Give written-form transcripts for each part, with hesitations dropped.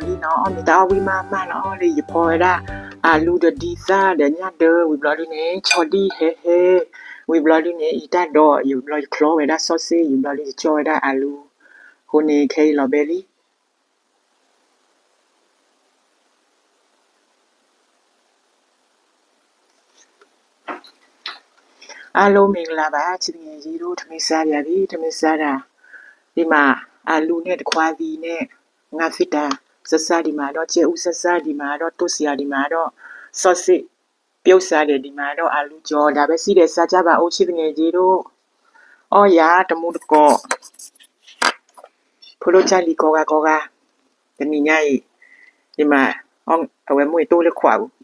no mita wi mama no le poida alu de disa de nya de wi blali ne chodi he he wi blali ne ita do yu blali klo weda sausage yu blali choida alu hone kei lo beliအားလုံးမင်္ဂလာပါချစ်ငယ်ကြီးတို့ထမင်းစားရပြီထမင်းစားတာဒီမှာအာလူနဲ့တခွားသီးနဲ့ငါဖစ်တာဆက်စားဒီမှာတော့ကျဲဥဆက်စားဒီမှာတော့တွတ်စရာဒီမှာတော့ဆော့စစ်ပြုတ်စားတယ်ဒီမှာတော့အာလူကြောဒါပဲစီးတယ်စားကြပါဦးချစ်ငယ်ကြီးတို့အော်ရာတမှုတကောဖလိုချလီကောကတနည်းညိဒီမှာအောင်အဝဲမွေတိုးလက်ခွာဘူး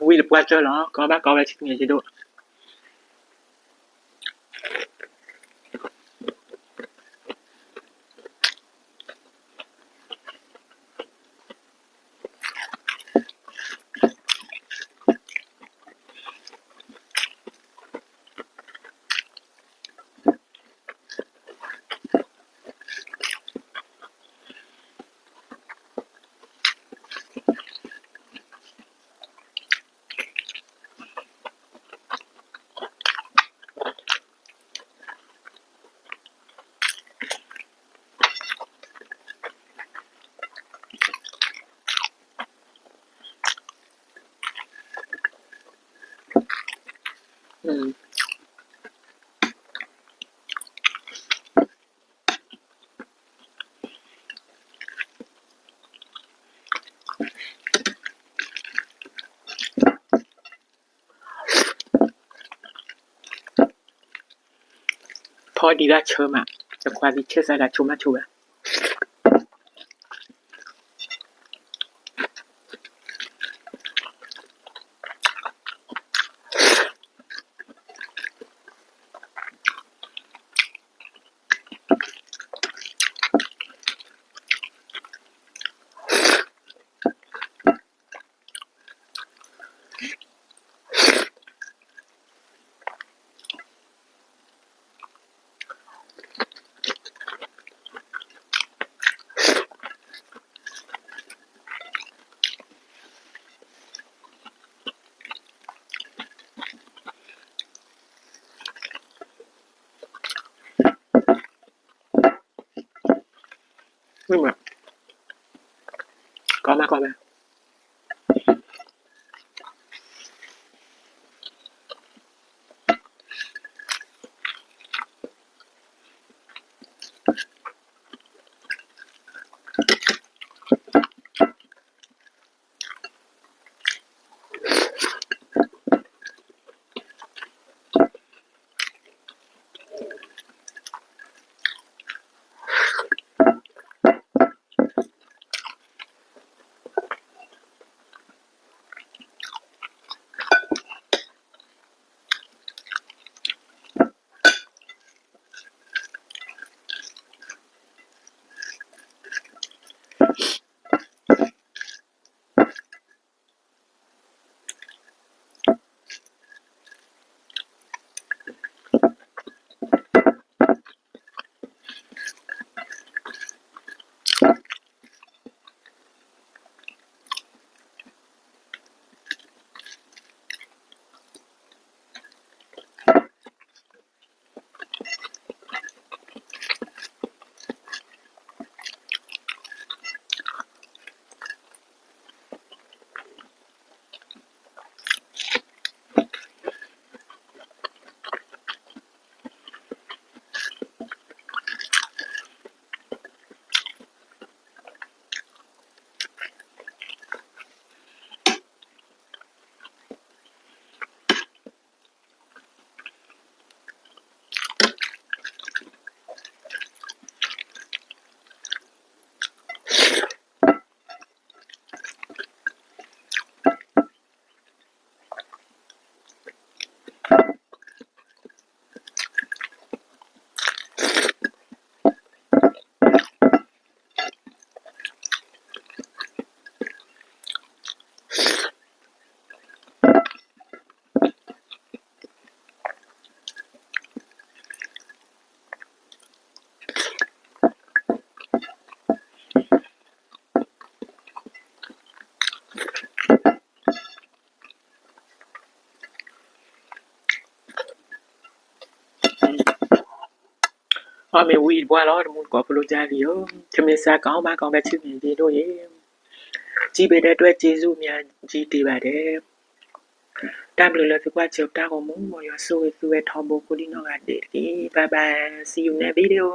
Oui, le poitrel, hein, quand va chit ngej do. Thôi đi ra chơi mà, chẳng qua đi chơi ra là chùm à. นี่มาก่อนมา Hoa mẹ weed boa lo mun ko plo ja li yo ထမင်းစားကောင်းပါကောင်းပဲချစ်မြင်ကြီးတို့ရေကြည်ပေးတဲ့အတွက်ကျေးဇူးများကြီးတင်ပါတယ်တမ်ဘလလစကွာချပ်တာကိုမွန်မရဆိုးဆွဲထောင်းဖို့ကိုလီနော်ကတဲ့ Bye bye see you next video